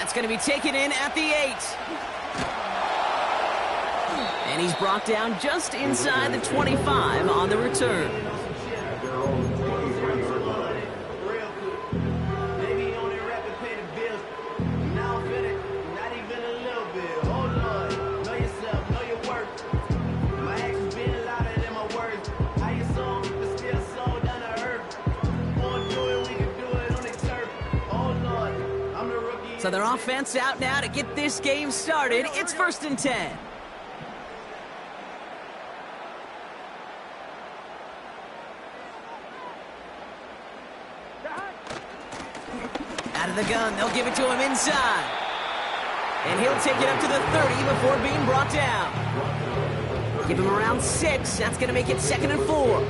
That's going to be taken in at the 8. And he's brought down just inside the 25 on the return. So their offense out now to get this game started. It's 1st and 10. Out of the gun, they'll give it to him inside. And he'll take it up to the 30 before being brought down. Give him around 6. That's going to make it 2nd and 4.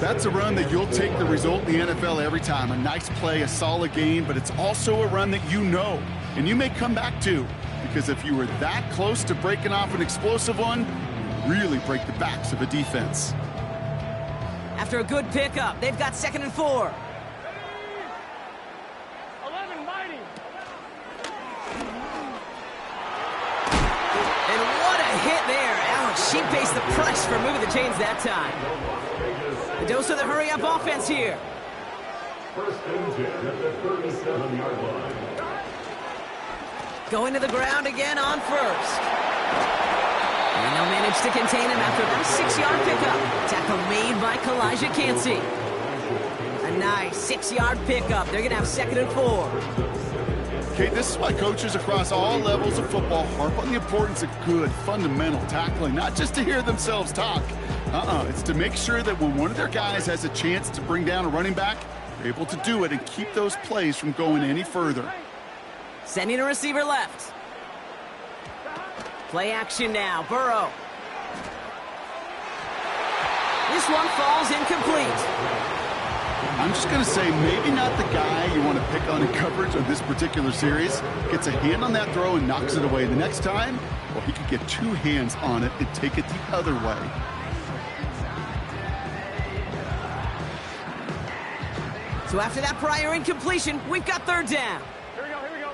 That's a run that you'll take the result in the NFL every time. A nice play, a solid game, but it's also a run that you know, and you may come back to, because if you were that close to breaking off an explosive one, you really break the backs of a defense. After a good pickup, they've got 2nd and 4. 11 mighty. And what a hit there. Ouch, she pays the price for moving the chains that time. A dose of the hurry-up offense here. 1st and 10 at the 37-yard line. Going to the ground again on 1st. And they'll manage to contain him after that 6-yard pickup. Tackle made by Kalijah Cansey. A nice 6-yard pickup. They're going to have 2nd and 4. Okay, this is why coaches across all levels of football harp on the importance of good, fundamental tackling, not just to hear themselves talk. It's to make sure that when one of their guys has a chance to bring down a running back, they're able to do it and keep those plays from going any further. Sending a receiver left. Play action now. Burrow. This one falls incomplete. I'm just going to say maybe not the guy you want to pick on in coverage of this particular series. Gets a hand on that throw and knocks it away. The next time, well, he could get 2 hands on it and take it the other way. So after that prior incompletion, we've got 3rd down. Here we go, here we go.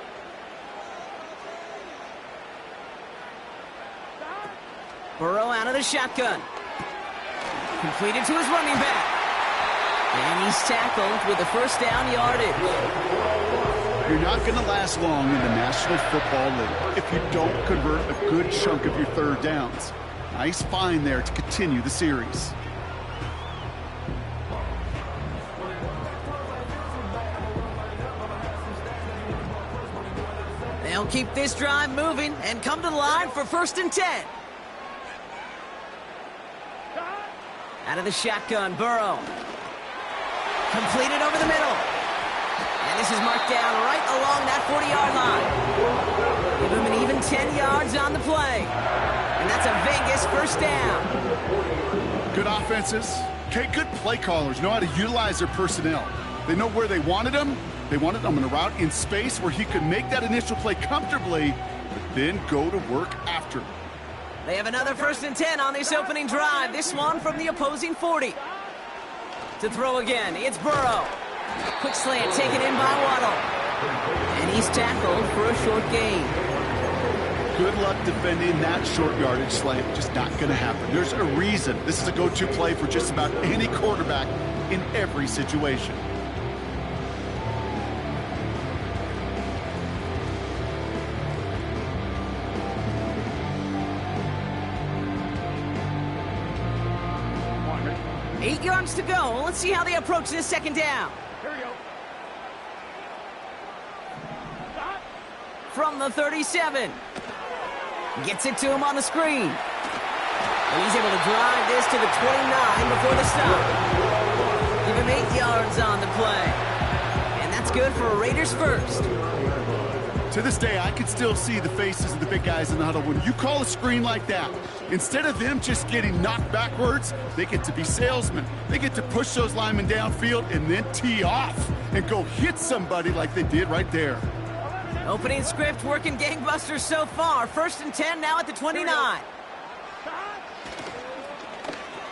Burrow out of the shotgun. Completed to his running back. And he's tackled with the 1st down yardage. You're not going to last long in the National Football League if you don't convert a good chunk of your 3rd downs. Nice find there to continue the series. They'll keep this drive moving and come to the line for 1st and 10. Out of the shotgun, Burrow. Completed over the middle. And this is marked down right along that 40-yard line. Give him an even 10 yards on the play. And that's a Vegas 1st down. Good offenses. Okay, good play callers know how to utilize their personnel. They know where they wanted them. They wanted him in a route in space where he could make that initial play comfortably, but then go to work after. They have another 1st and 10 on this opening drive. This one from the opposing 40. To throw again, it's Burrow. Quick slant taken in by Waddle. And he's tackled for a short gain. Good luck defending that short yardage slant. Just not going to happen. There's a reason this is a go-to play for just about any quarterback in every situation. Eight yards to go. Let's see how they approach this 2nd down. Here we go. Stop. From the 37. Gets it to him on the screen. And he's able to drive this to the 29 before the stop. Give him 8 yards on the play. And that's good for a Raiders 1st. To this day, I can still see the faces of the big guys in the huddle. When you call a screen like that, instead of them just getting knocked backwards, they get to be salesmen. They get to push those linemen downfield and then tee off and go hit somebody like they did right there. Opening script working gangbusters so far. 1st and 10 now at the 29.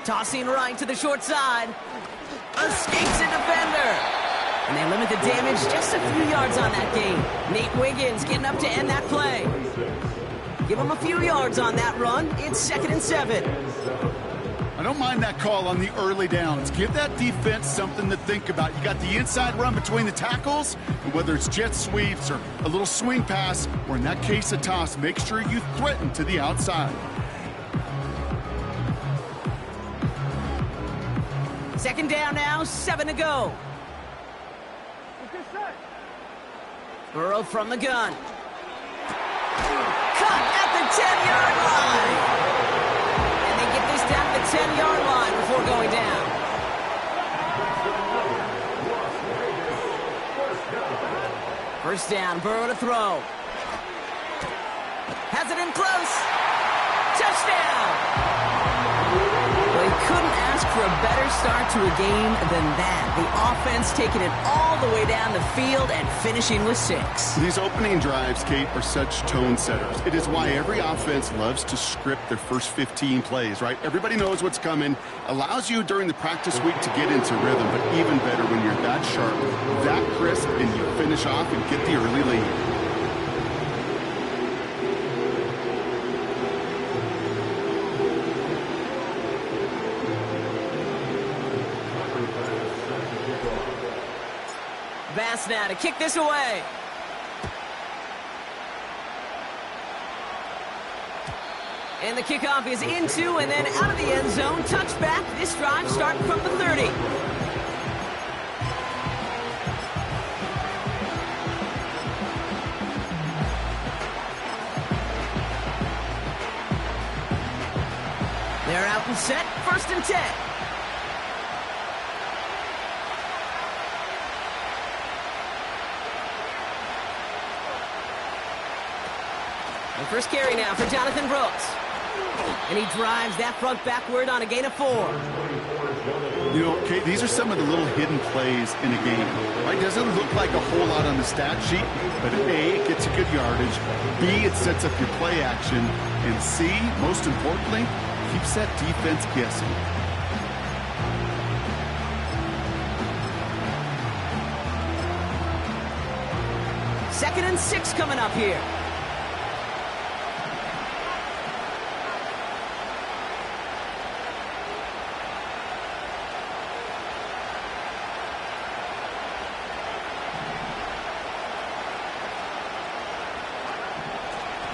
Tossing right to the short side. Escapes a defender. And they limit the damage just a few yards on that gain. Nate Wiggins getting up to end that play. Give him a few yards on that run. It's 2nd and 7. I don't mind that call on the early downs. Give that defense something to think about. You got the inside run between the tackles, and whether it's jet sweeps or a little swing pass, or in that case a toss, make sure you threaten to the outside. 2nd down now, 7 to go. Burrow from the gun. Cut at the 10-yard line. And they get this down to the 10-yard line before going down. First down, Burrow to throw. Has it in close. Touchdown. Well, he couldn't ask for a better start to a game than that. The offense taking it all the way down the field and finishing with 6. These opening drives, Kate, are such tone setters. It is why every offense loves to script their first 15 plays, right? Everybody knows what's coming. Allows you during the practice week to get into rhythm, but even better when you're that sharp, that crisp, and you finish off and get the early lead. Bass now to kick this away. And the kickoff is into and then out of the end zone. Touchback. This drive starting from the 30. They're out and set. 1st and 10. And first carry now for Jonathan Brooks. And he drives that front backward on a gain of 4. You know, Kate, these are some of the little hidden plays in a game. Right? Doesn't look like a whole lot on the stat sheet, but A, it gets you good yardage. B, it sets up your play action. And C, most importantly, keeps that defense guessing. Second and 6 coming up here.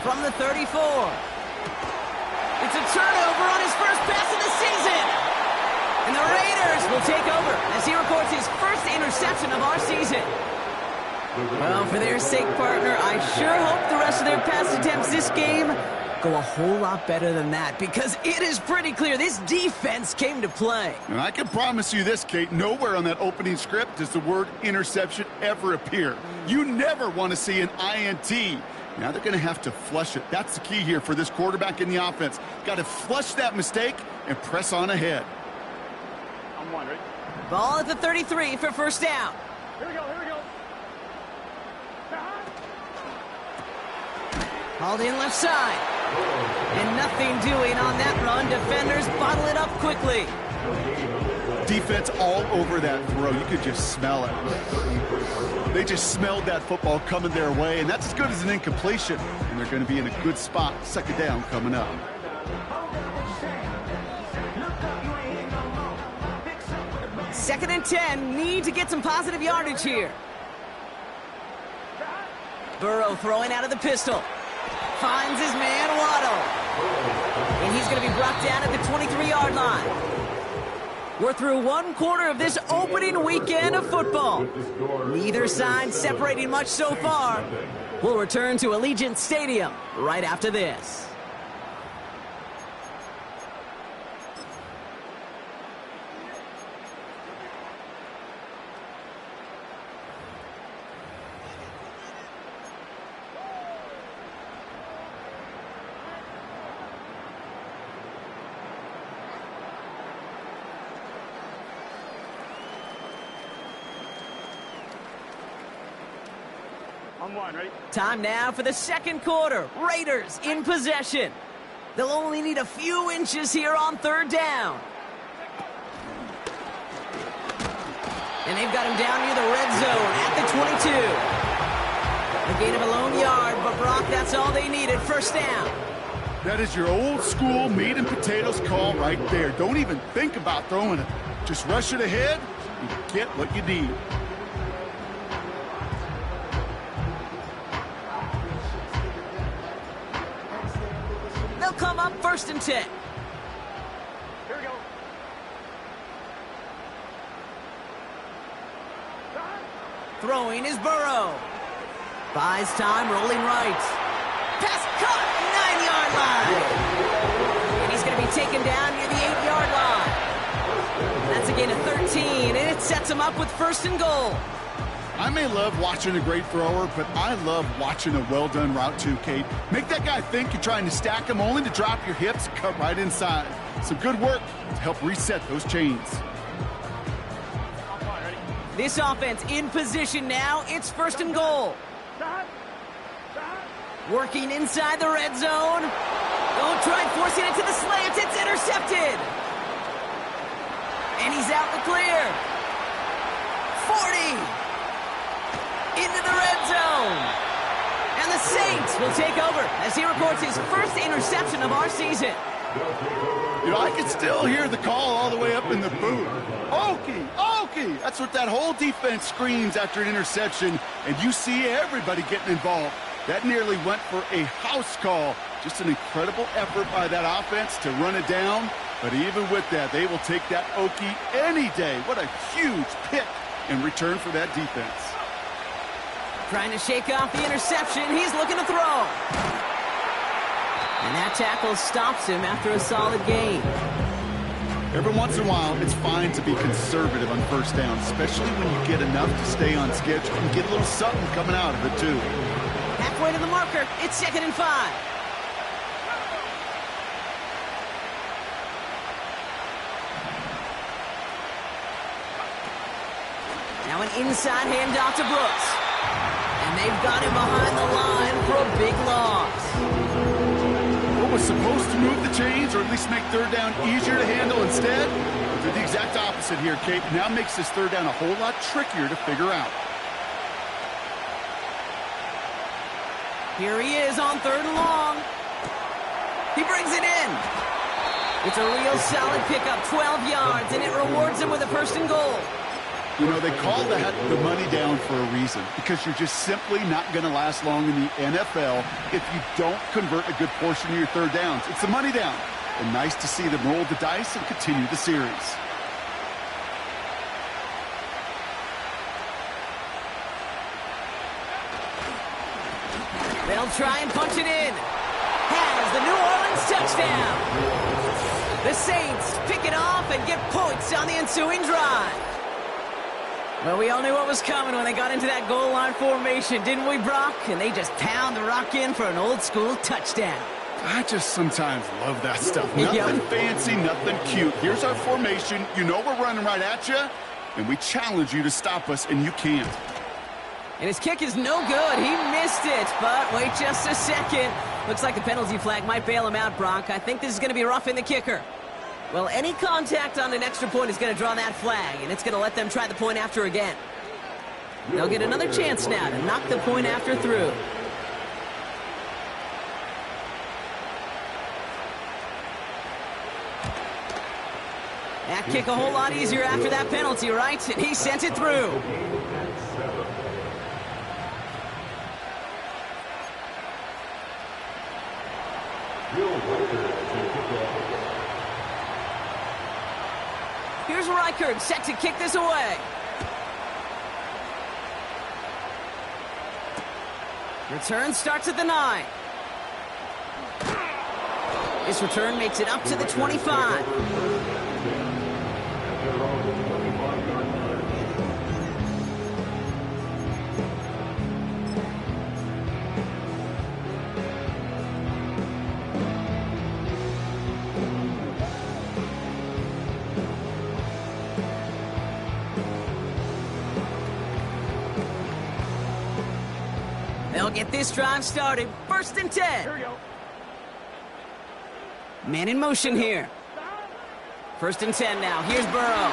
From the 34. It's a turnover on his first pass of the season. And the Raiders will take over as he records his first interception of our season. Well, for their sake, partner, I sure hope the rest of their pass attempts this game go a whole lot better than that, because it is pretty clear this defense came to play. And I can promise you this, Kate, nowhere on that opening script does the word interception ever appear. You never want to see an INT. Now they're going to have to flush it. That's the key here for this quarterback in the offense. Got to flush that mistake and press on ahead. I'm one, right? Ball at the 33 for first down. Here we go, here we go. Hauled in left side. And nothing doing on that run. Defenders bottle it up quickly. Defense all over that throw. You could just smell it. They just smelled that football coming their way, and that's as good as an incompletion. And they're going to be in a good spot. 2nd down coming up. Second and 10. Need to get some positive yardage here. Burrow throwing out of the pistol. Finds his man, Waddle. And he's going to be brought down at the 23-yard line. We're through one quarter of this opening weekend of football. Neither side separating much so far. We'll return to Allegiant Stadium right after this. I'm one, right? Time now for the second quarter. Raiders in possession. They'll only need a few inches here on 3rd down. And they've got him down near the red zone at the 22. A gain of a lone yard, but Brock, that's all they needed. First down. That is your old school meat and potatoes call right there. Don't even think about throwing it. Just rush it ahead and get what you need. They'll come up 1st and 10. Here we go. Throwing is Burrow. Buys time, rolling right. Pass caught, 9-yard line. And he's going to be taken down near the 8-yard line. That's a gain of 13, and it sets him up with 1st and goal. I may love watching a great thrower, but I love watching a well-done route too, Kate. Make that guy think you're trying to stack him only to drop your hips and cut right inside. Some good work to help reset those chains. This offense in position now. It's 1st and goal. Working inside the red zone. Don't try forcing it to the slants. It's intercepted. And he's out the clear. 40. Into the red zone. And the Saints will take over as he records his first interception of our season. You know, I can still hear the call all the way up in the booth. Okie, Okie! That's what that whole defense screams after an interception, and you see everybody getting involved. That nearly went for a house call. Just an incredible effort by that offense to run it down, but even with that, they will take that Okie any day. What a huge pick in return for that defense. Trying to shake off the interception. He's looking to throw. And that tackle stops him after a solid gain. Every once in a while, it's fine to be conservative on 1st down, especially when you get enough to stay on schedule and get a little something coming out of it, too. Halfway to the marker. It's 2nd and 5. Now an inside handoff to Brooks. And they've got him behind the line for a big loss. What was supposed to move the chains, or at least make 3rd down easier to handle instead, did the exact opposite here, Kate. Now makes this 3rd down a whole lot trickier to figure out. Here he is on 3rd and long. He brings it in. It's a real solid pickup, 12 yards, and it rewards him with a 1st and goal. You know, they call that the money down for a reason, because you're just simply not going to last long in the NFL if you don't convert a good portion of your 3rd downs. It's the money down. And nice to see them roll the dice and continue the series. They'll try and punch it in. Has the New Orleans touchdown. The Saints pick it off and get points on the ensuing drive. Well, we all knew what was coming when they got into that goal line formation, didn't we, Brock? And they just pound the rock in for an old-school touchdown. I just sometimes love that stuff. Nothing fancy, nothing cute. Here's our formation. You know we're running right at you, and we challenge you to stop us, and you can't. And his kick is no good. He missed it, but wait just a second. Looks like the penalty flag might bail him out, Brock. I think this is going to be roughing the kicker. Well, any contact on an extra point is going to draw that flag, and it's going to let them try the point after again. They'll get another chance now to knock the point after through. That kick a whole lot easier after that penalty, right? And he sent it through. Here's Reichard set to kick this away. Return starts at the 9. This return makes it up to the 25. They'll get this drive started. 1st and 10. Here we go. Man in motion here. 1st and 10 now. Here's Burrow.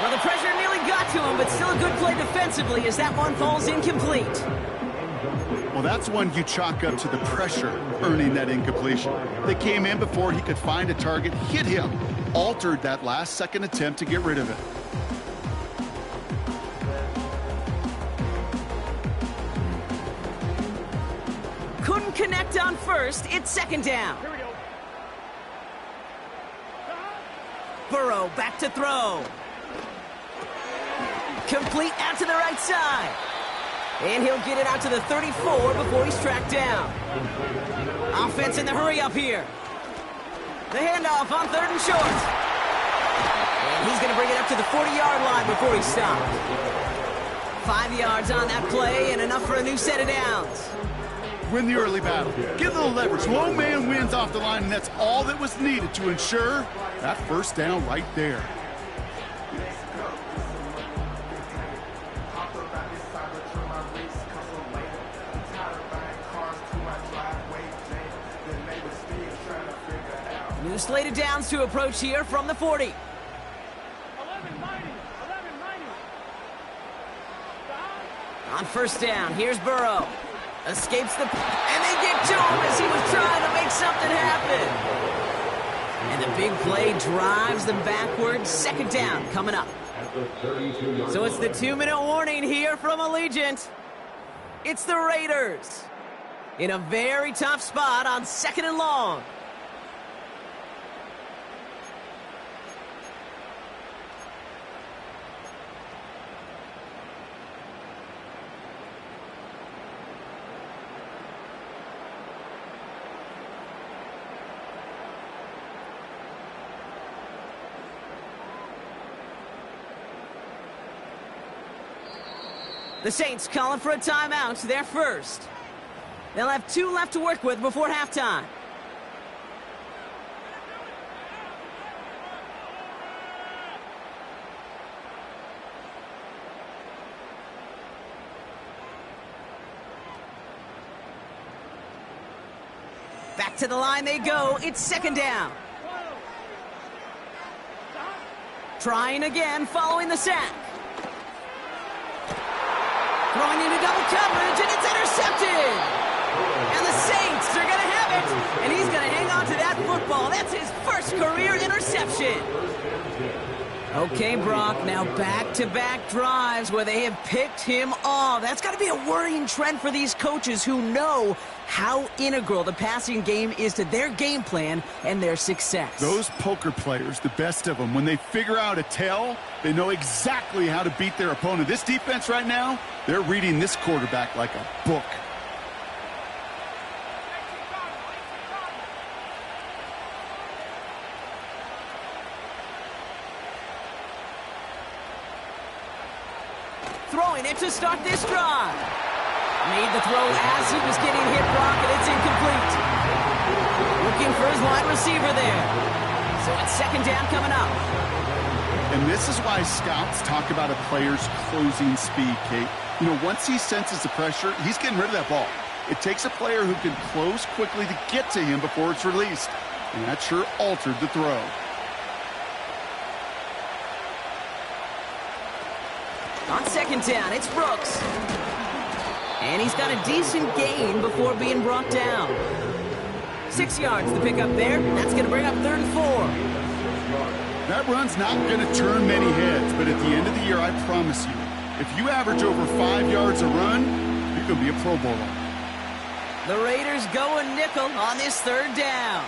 Well, the pressure nearly got to him, but still a good play defensively as that one falls incomplete. Well, that's one you chalk up to the pressure earning that incompletion. They came in before he could find a target, hit him, altered that last-second attempt to get rid of it. Couldn't connect on first. It's second down. Here we go. Burrow back to throw. Complete out to the right side. And he'll get it out to the 34 before he's tracked down. Offense in the hurry up here. The handoff on 3rd and short. And he's going to bring it up to the 40-yard line before he's stopped. 5 yards on that play and enough for a new set of downs. Win the early battle. Get a little leverage. Lone man wins off the line, and that's all that was needed to ensure that first down right there. New slated downs to approach here from the 40. 11-90. 11-90. On first down, here's Burrow. Escapes the... And they get to him as he was trying to make something happen. And the big play drives them backwards. Second down coming up. So it's the 2-minute warning here from Allegiant. It's the Raiders in a very tough spot on 2nd and long. The Saints calling for a timeout. They're first. They'll have 2 left to work with before halftime. Back to the line they go. It's second down. Trying again following the sack. Throwing into double coverage, and it's intercepted! And the Saints are going to have it, and he's going to hang on to that football. That's his first career interception. Okay, Brock, now back-to-back drives where they have picked him off. That's got to be a worrying trend for these coaches who know how integral the passing game is to their game plan and their success. Those poker players, the best of them, when they figure out a tell, they know exactly how to beat their opponent. This defense right now, they're reading this quarterback like a book. Throwing it to start this drive. Made the throw as he was getting hit, Brock, and it's incomplete. Looking for his wide receiver there. So it's second down coming up. And this is why scouts talk about a player's closing speed, Kate. You know, once he senses the pressure, he's getting rid of that ball. It takes a player who can close quickly to get to him before it's released. And that sure altered the throw. On second down, it's Brooks. And he's got a decent gain before being brought down. 6 yards to pick up there. That's going to bring up 3rd and 4. That run's not going to turn many heads, but at the end of the year, I promise you, if you average over 5 yards a run, you can be a Pro Bowler. The Raiders going nickel on this 3rd down.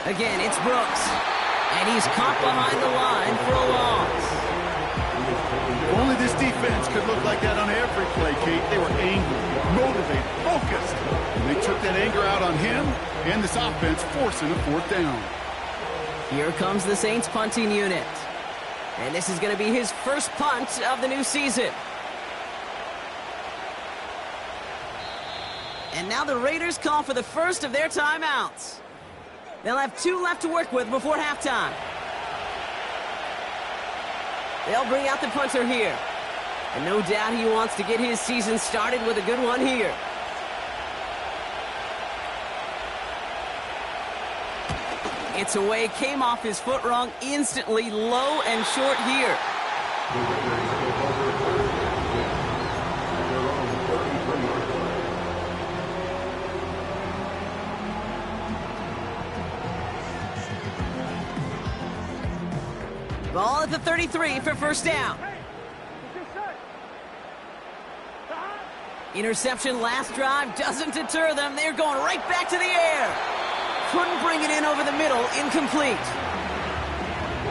Again, it's Brooks. And he's caught behind the line for a loss. If only this defense could look like that on every play, Kate. They were angry, motivated, focused. And they took that anger out on him and this offense, forcing a 4th down. Here comes the Saints punting unit. And this is going to be his first punt of the new season. And now the Raiders call for the first of their timeouts. They'll have 2 left to work with before halftime. They'll bring out the punter here. And no doubt he wants to get his season started with a good one here. It's away, came off his foot wrong instantly, low and short here. Ball at the 33 for first down. Interception last drive doesn't deter them. They're going right back to the air. Couldn't bring it in over the middle. Incomplete.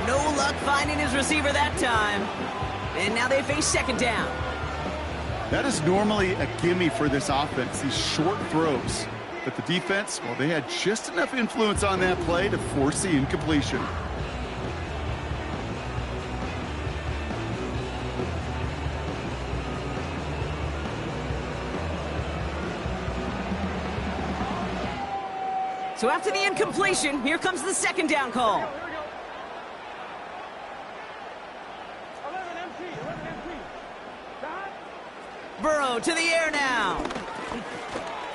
No luck finding his receiver that time. And now they face second down. That is normally a gimme for this offense, these short throws. But the defense, well, they had just enough influence on that play to force the incompletion. So after the incompletion, here comes the second down call. 11 MC. Dot. Burrow to the air now.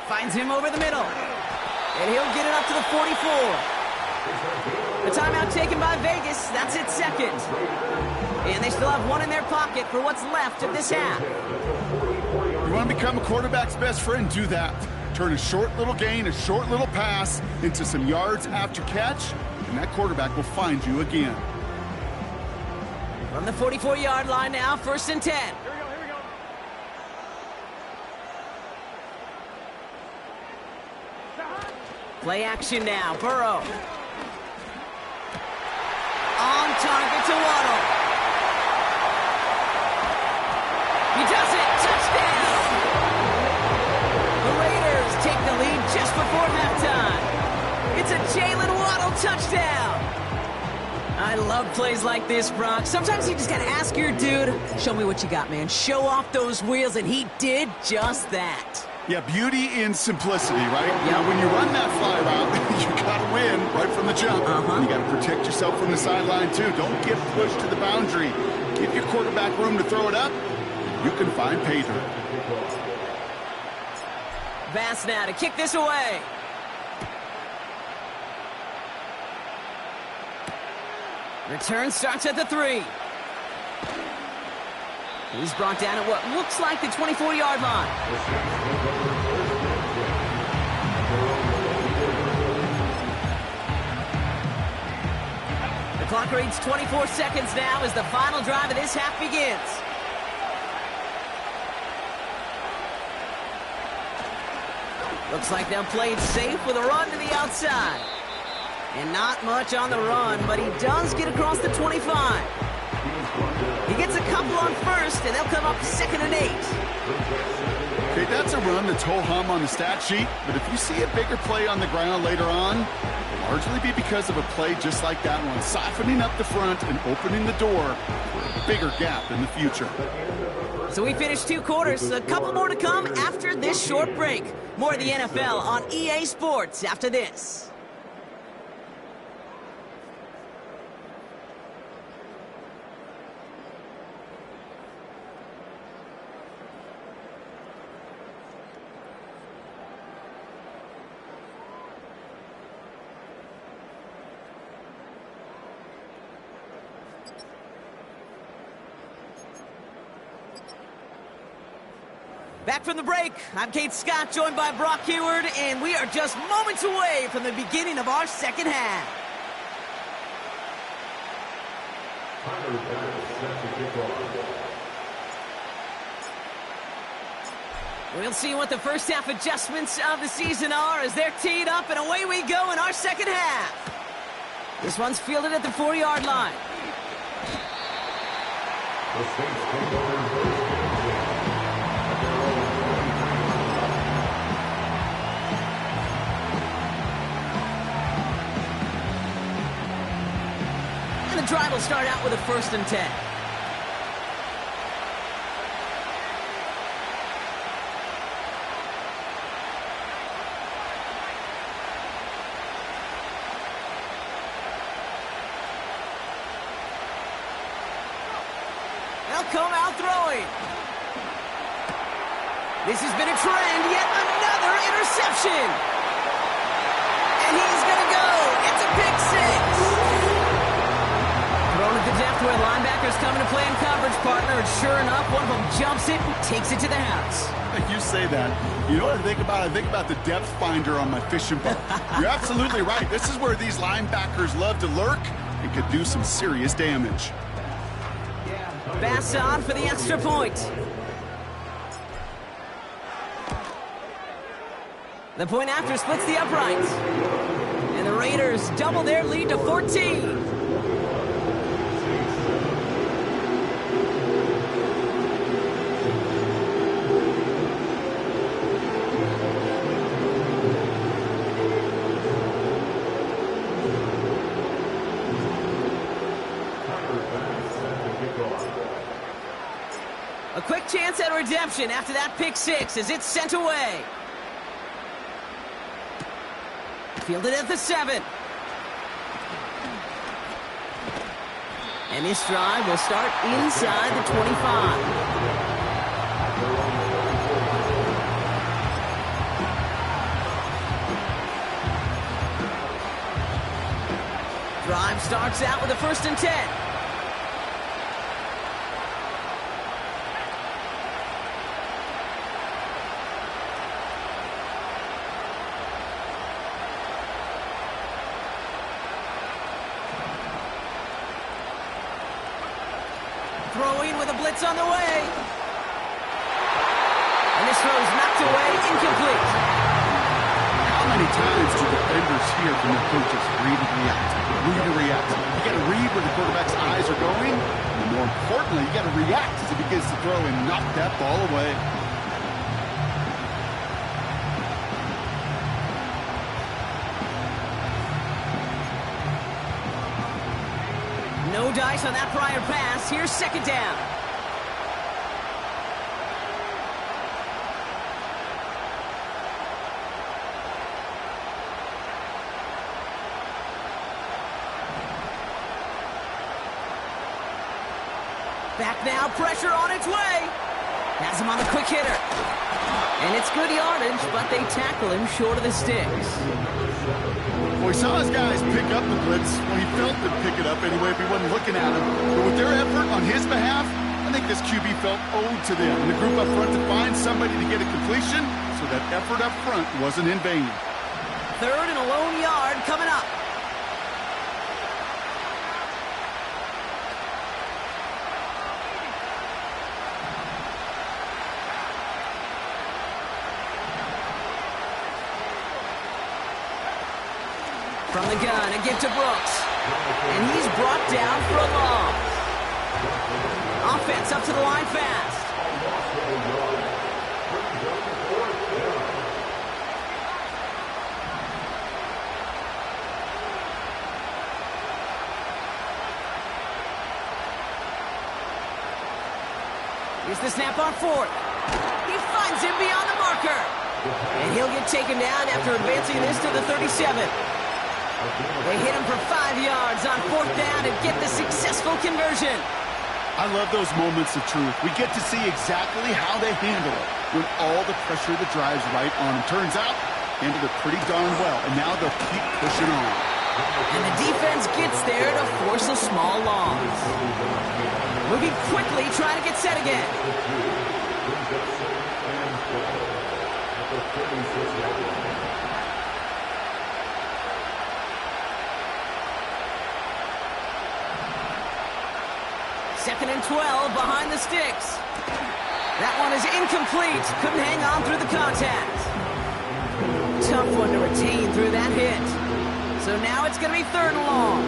Finds him over the middle. And he'll get it up to the 44. The timeout taken by Vegas. That's its second. And they still have one in their pocket for what's left of this half. You want to become a quarterback's best friend? Do that. Turn a short little gain, a short little pass into some yards after catch, and that quarterback will find you again. From the 44-yard line now, 1st and 10. Here we go. Dot. Play action now, Burrow. On target to Waddle. He does it, touchdown! The Raiders take the lead just before halftime. It's a Jalen Waddle touchdown. I love plays like this, Brock. Sometimes you just gotta ask your dude, show me what you got, man. Show off those wheels, and he did just that. Yeah, beauty in simplicity, right? You know, when you run that fly route, you gotta win right from the jump. You gotta protect yourself from the sideline, too. Don't get pushed to the boundary. Give your quarterback room to throw it up. You can find pay dirt. Bass now to kick this away. Return starts at the 3. He's brought down at what looks like the 24-yard line. The clock reads 24 seconds now as the final drive of this half begins. Looks like they'll play it safe with a run to the outside. And not much on the run, but he does get across the 25. He gets a couple on first, and they'll come up 2nd and 8. Okay, that's a run that's ho-hum on the stat sheet, but if you see a bigger play on the ground later on, it'll largely be because of a play just like that one, softening up the front and opening the door for a bigger gap in the future. So we finished 2 quarters. A couple more to come after this short break. More of the NFL on EA Sports after this. Back from the break, I'm Kate Scott, joined by Brock Huard, and we are just moments away from the beginning of our second half. We'll see what the first half adjustments of the season are as they're teed up, and away we go in our second half. This one's fielded at the 4-yard line. The drive will start out with a 1st and 10. They'll come out throwing. This has been a trend, yet another interception. And he's going to go. It's a pick six. Thrown at the depth where linebackers coming to play in coverage, partner, and sure enough, one of them jumps it and takes it to the house. You say that. You know what I think about? I think about the depth finder on my fishing boat. You're absolutely right. This is where these linebackers love to lurk and could do some serious damage. Bass on for the extra point. The point after splits the uprights. And the Raiders double their lead to 14. A quick chance at redemption after that pick six as it's sent away. Fielded at the 7. And this drive will start inside the 25. Drive starts out with a 1st and 10. Throwing with a blitz on the way. And this throw is knocked away, incomplete. How many times do defenders hear from their coaches, read and react, read and react? You got to read where the quarterback's eyes are going, and more importantly, you got to react as he begins to throw and knock that ball away. No dice on that prior pass. Here's 2nd down. Back now, pressure on its way. Has him on the quick hitter. And it's good yardage, but they tackle him short of the sticks. Well, he saw his guys pick up the blitz when he felt them pick it up anyway if he wasn't looking at him. But with their effort on his behalf, I think this QB felt owed to them. And the group up front to find somebody to get a completion, so that effort up front wasn't in vain. 3rd and a lone yard coming up. From the gun, a give to Brooks. And he's brought down for a loss. Offense up to the line fast. Here's the snap on 4th. He finds him beyond the marker. And he'll get taken down after advancing this to the 37. They hit him for 5 yards on 4th down to get the successful conversion. I love those moments of truth. We get to see exactly how they handle it when all the pressure that drives right on them. Turns out, handled it pretty darn well, and now they'll keep pushing on. And the defense gets there to force a small loss. Moving quickly, trying to get set again. Second and 12 behind the sticks. That one is incomplete. Couldn't hang on through the contact. Tough one to retain through that hit. So now it's going to be 3rd and long.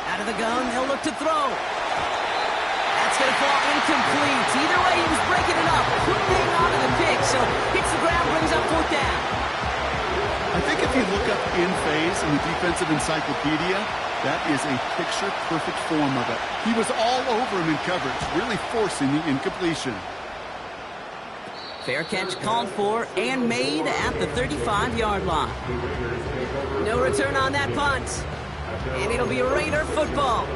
Out of the gun, they'll look to throw. That's going to fall incomplete. Either way, he was breaking it up. Couldn't hang on to the pick, so hits the ground, brings up 4th down. I think if you look up in phase in the defensive encyclopedia, That is a picture-perfect form of it. He was all over him in coverage, really forcing the incompletion. Fair catch called for and made at the 35-yard line. No return on that punt. And it'll be Raider football.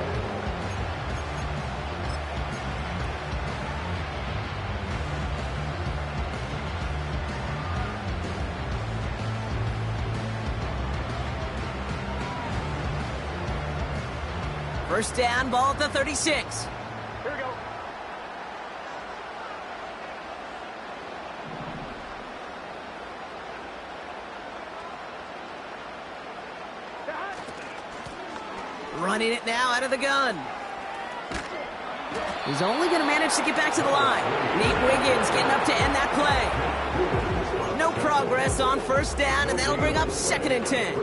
First down, ball at the 36. Here we go. Running it now out of the gun. He's only going to manage to get back to the line. Nate Wiggins getting up to end that play. No progress on first down, and that'll bring up 2nd and 10.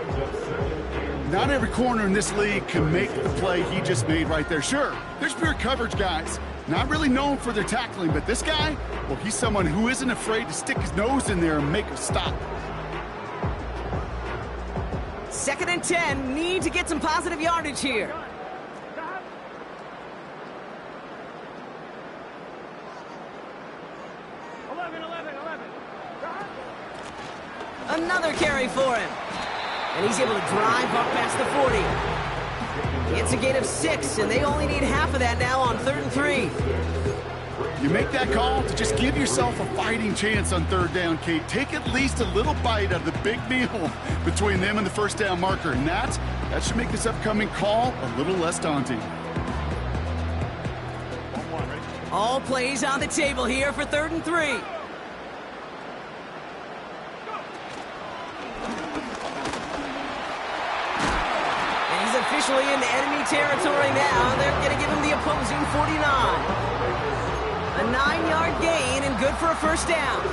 Not every corner in this league can make the play he just made right there. Sure, there's pure coverage guys. Not really known for their tackling, but this guy, well, he's someone who isn't afraid to stick his nose in there and make a stop. 2nd and 10, need to get some positive yardage here. Stop. 11. Stop. Another carry for him. And he's able to drive up past the 40. It's a gain of 6, and they only need half of that now on 3rd and 3. You make that call to just give yourself a fighting chance on 3rd down, Kate. Take at least a little bite of the big meal between them and the first down marker, and that should make this upcoming call a little less daunting. 1-1, ready? All plays on the table here for 3rd and 3. And he's officially in enemy territory now. They're going to give him the opposing 49. A 9-yard gain and good for a first down.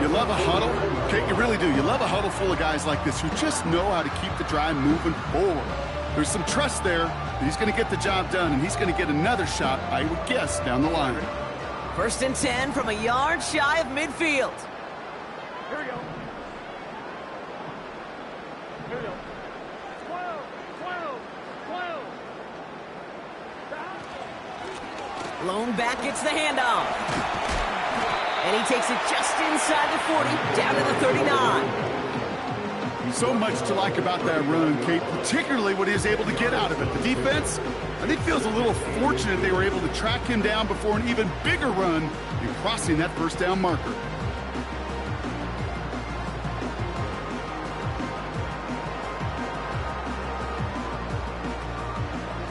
You love a huddle, Kate, you really do. You love a huddle full of guys like this who just know how to keep the drive moving forward. There's some trust there that he's going to get the job done, and he's going to get another shot, I would guess, down the line. 1st and 10 from a yard shy of midfield. Here we go. 12. Stop. Lone back gets the handoff. And he takes it just inside the 40, down to the 39. So much to like about that run, Kate, particularly what he was able to get out of it. The defense, I think, feels a little fortunate they were able to track him down before an even bigger run in crossing that first down marker.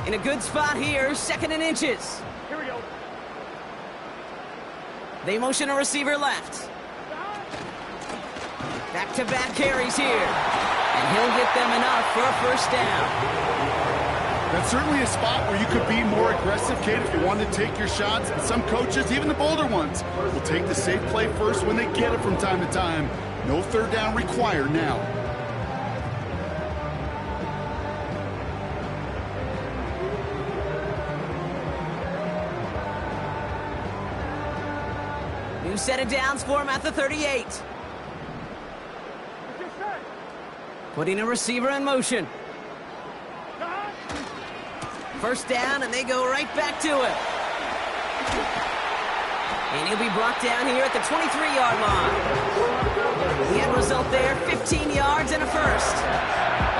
In a good spot here, 2nd and inches. Here we go. They motion a receiver left. Back-to-back carries here. And he'll get them enough for a first down. That's certainly a spot where you could be more aggressive, Kate, if you want to take your shots. And some coaches, even the bolder ones, will take the safe play first when they get it from time to time. No 3rd down required now. New set of downs for him at the 38. Putting a receiver in motion. First down, and they go right back to it. And he'll be brought down here at the 23-yard line. The end result there, 15 yards and a first.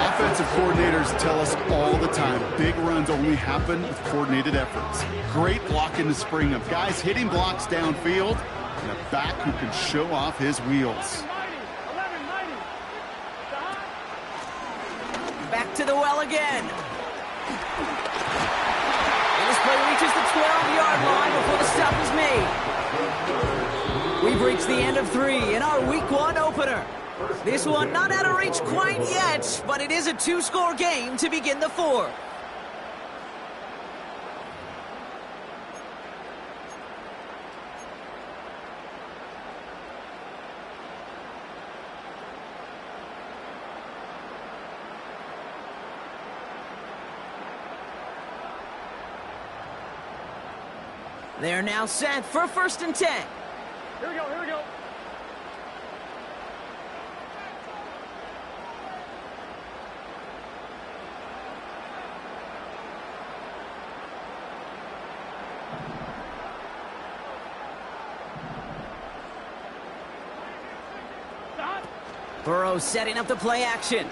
Offensive coordinators tell us all the time, big runs only happen with coordinated efforts. Great block in the spring of guys hitting blocks downfield, and a back who can show off his wheels. Back to the well again. And this play reaches the 12-yard line before the stop is made. We've reached the end of 3 in our Week 1 opener. This one not out of reach quite yet, but it is a 2-score game to begin the 4th. They're now set for 1st and 10. Here we go. Burrow setting up the play action.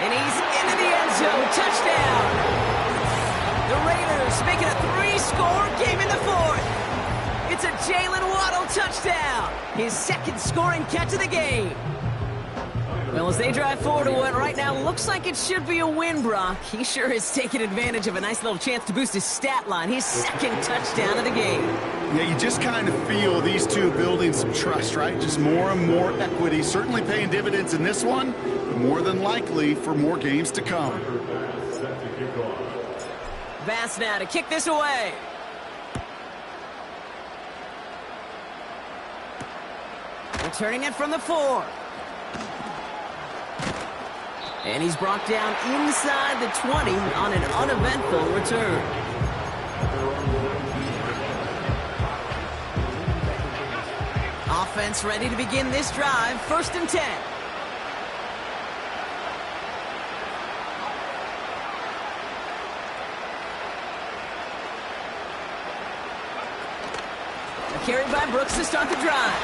And he's into the end zone. Touchdown. The Raiders making a 3-score game in the fourth. It's a Jalen Waddle touchdown. His second scoring catch of the game. Well, as they drive forward to what right now looks like it should be a win, Brock. He sure has taken advantage of a nice little chance to boost his stat line. His second touchdown of the game. Yeah, you just kind of feel these two building some trust, right? Just more and more equity. Certainly paying dividends in this one, but more than likely for more games to come. Bass now to kick this away. Returning it from the 4. And he's brought down inside the 20 on an uneventful return. Offense ready to begin this drive. 1st and 10. A carry by Brooks to start the drive.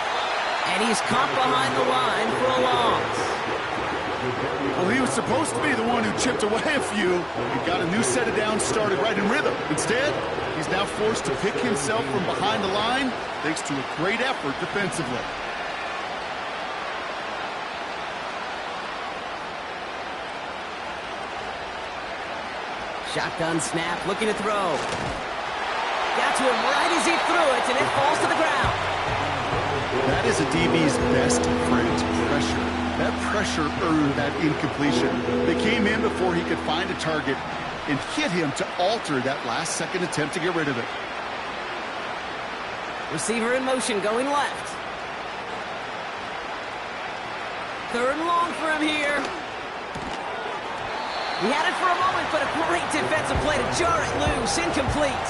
And he's caught behind the line for a loss. Well, he was supposed to be the one who chipped away a few and got a new set of downs started right in rhythm. Instead, he's now forced to pick himself from behind the line thanks to a great effort defensively. Shotgun snap, looking to throw. Got to him right as he threw it, and it falls to the ground. That is a DB's best friend, pressure. That pressure earned that incompletion. They came in before he could find a target and hit him to alter that last-second attempt to get rid of it. Receiver in motion, going left. 3rd and long for him here. He had it for a moment, but a great defensive play to jar it loose. Incomplete.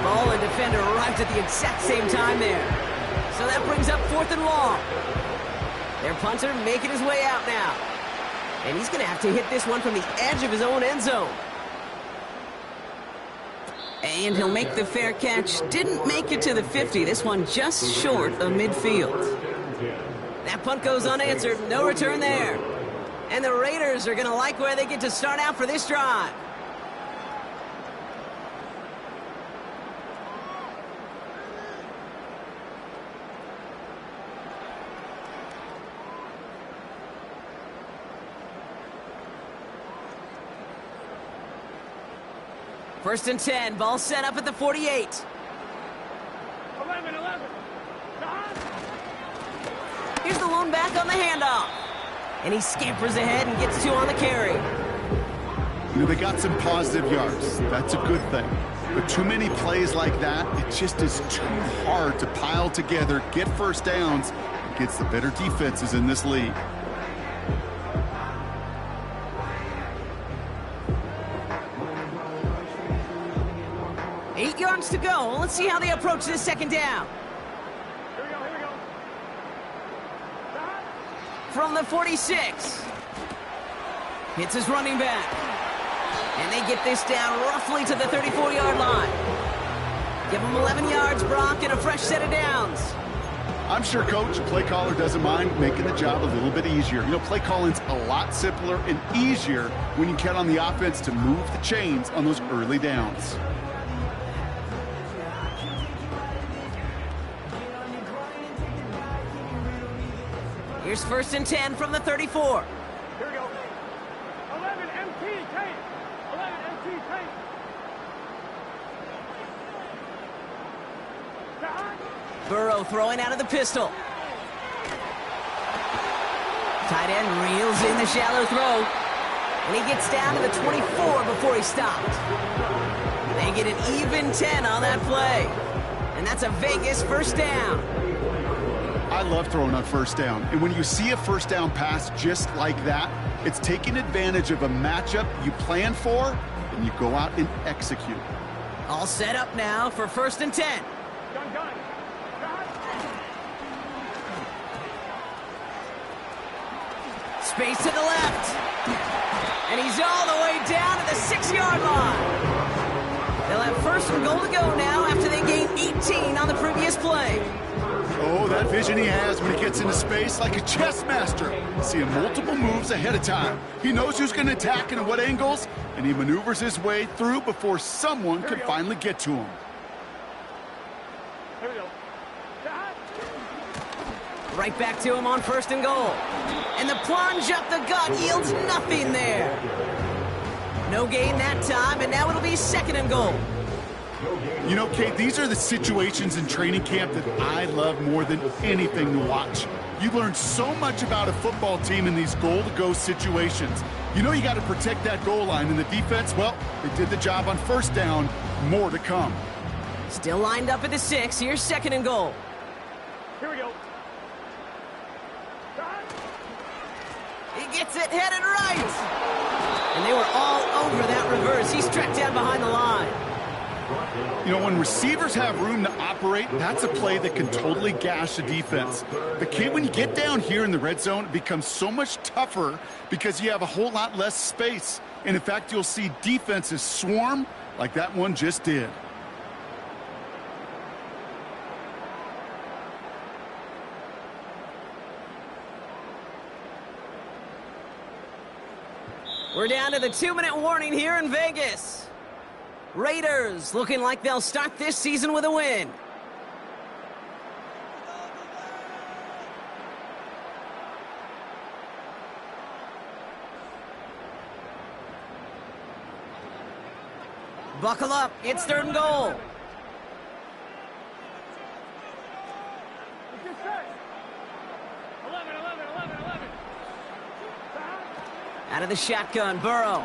Ball and defender arrived at the exact same time there. So that brings up 4th and long. Their punter making his way out now. And he's going to have to hit this one from the edge of his own end zone. And he'll make the fair catch. Didn't make it to the 50. This one just short of midfield. That punt goes unanswered. No return there. And the Raiders are going to like where they get to start out for this drive. First and 10, ball set up at the 48. 11. Here's the lone back on the handoff. And he scampers ahead and gets 2 on the carry. You know, they got some positive yards. That's a good thing. But too many plays like that, it just is too hard to pile together, get first downs against the better defenses in this league. Eight yards to go. Let's see how they approach this second down. Here we go. From the 46. Hits his running back. And they get this down roughly to the 34-yard line. Give them 11 yards, Brock, and a fresh set of downs. I'm sure Coach, play caller, doesn't mind making the job a little bit easier. You know, play calling's a lot simpler and easier when you count on the offense to move the chains on those early downs. Here's 1st and 10 from the 34. Here we go. 11 MT tape. 11 MT tape. Burrow throwing out of the pistol. Tight end reels in the shallow throw. And he gets down to the 24 before he stopped. They get an even 10 on that play. And that's a Vegas first down. I love throwing on first down. And when you see a first down pass just like that, it's taking advantage of a matchup you plan for, and you go out and execute. All set up now for 1st and 10. Gun. Space to the left. And he's all the way down to the 6-yard line. They'll have 1st and goal to go now after they gained 18 on the previous play. Oh, that vision he has when he gets into space like a chess master, seeing multiple moves ahead of time. He knows who's going to attack and at what angles, and he maneuvers his way through before someone can finally get to him. Here we go. Right back to him on 1st and goal. And the plunge up the gut yields nothing there. No gain that time, and now it'll be 2nd and goal. You know, Kate, these are the situations in training camp that I love more than anything to watch. You learn so much about a football team in these goal-to-go situations. You know you got to protect that goal line, and the defense, well, they did the job on 1st down. More to come. Still lined up at the 6. Here's 2nd and goal. Here we go. He gets it headed right. And they were all over that reverse. He's tracked down behind the line. You know, when receivers have room to operate, that's a play that can totally gash a defense. But, Kate, when you get down here in the red zone, it becomes so much tougher because you have a whole lot less space. And, in fact, you'll see defenses swarm like that one just did. We're down to the 2-minute warning here in Vegas. Raiders looking like they'll start this season with a win. Buckle up, it's 3rd and goal. What's this say? 11, 11, 11, 11. Out of the shotgun, Burrow.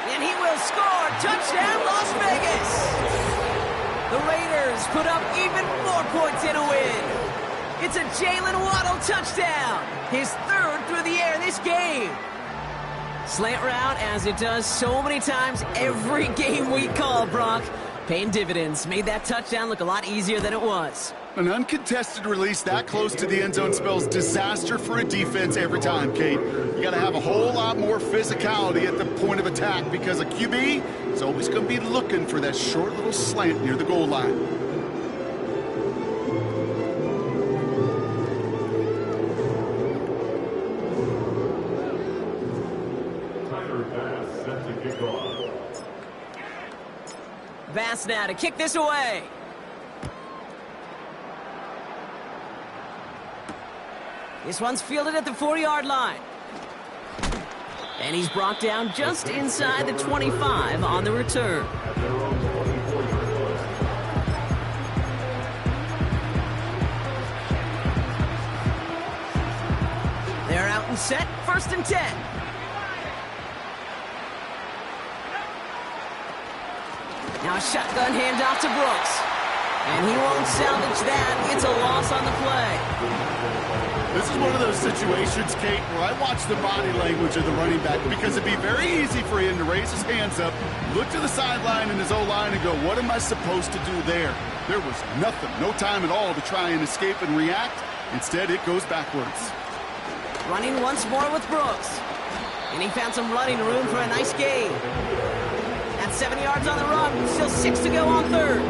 And he will score. Touchdown, Las Vegas. The Raiders put up even more points in a win. It's a Jalen Waddle touchdown. His 3rd through the air this game. Slant route, as it does so many times every game we call, Brock. Paying dividends. Made that touchdown look a lot easier than it was. An uncontested release that close to the end zone spells disaster for a defense every time, Kate. You got to have a whole lot more physicality at the point of attack because a QB is always going to be looking for that short little slant near the goal line. Tyler Bass set to kick off. Bass now to kick this away. This one's fielded at the 40-yard line. And he's brought down just inside the 25 on the return. They're out and set, 1st and 10. Now a shotgun handoff to Brooks. And he won't salvage that. It's a loss on the play. This is one of those situations, Kate, where I watch the body language of the running back because it'd be very easy for him to raise his hands up, look to the sideline in his O-line and go, what am I supposed to do there? There was nothing, no time at all to try and escape and react. Instead, it goes backwards. Running once more with Brooks. And he found some running room for a nice gain. That's 7 yards on the run. Still 6 to go on 3rd.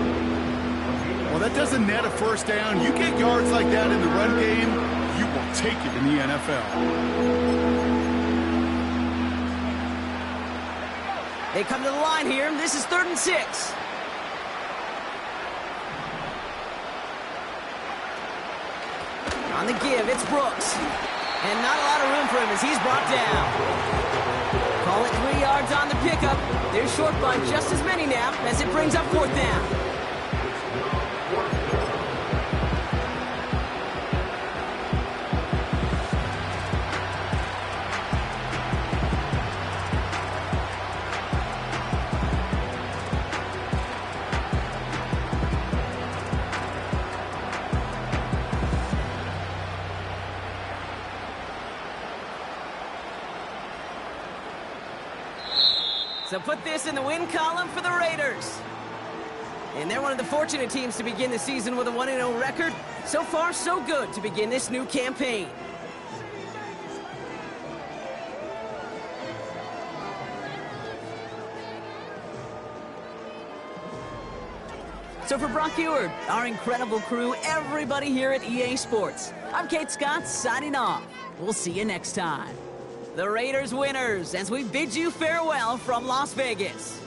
Well, that doesn't net a 1st down. You get yards like that in the run game, you will take it in the NFL. They come to the line here. This is 3rd and 6. On the give, it's Brooks. And not a lot of room for him as he's brought down. Call it 3 yards on the pickup. They're short by just as many now as it brings up 4th down. So put this in the win column for the Raiders. And they're one of the fortunate teams to begin the season with a 1-0 record. So far, so good to begin this new campaign. So for Brock Eward, our incredible crew, everybody here at EA Sports, I'm Kate Scott signing off. We'll see you next time. The Raiders winners as we bid you farewell from Las Vegas.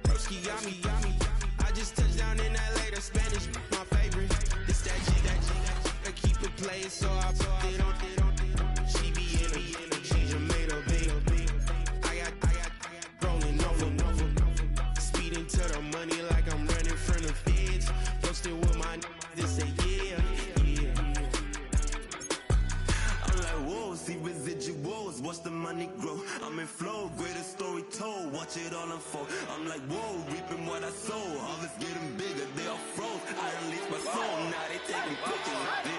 Broski got me. I just touched down in LA, the Spanish, my favorite. This that G, I keep it playing, so I put it on. She be in a, she just made a big. I got rolling over. Speeding to the money like I'm running from the feds. Posted with my they say yeah. I'm like, whoa, see residuals, watch the money grow. I'm in flow, greatest story told, watch it all unfold. I'm like, whoa, reaping what I sow, harvest getting bigger, they all froze. I release my soul, now they taking pictures.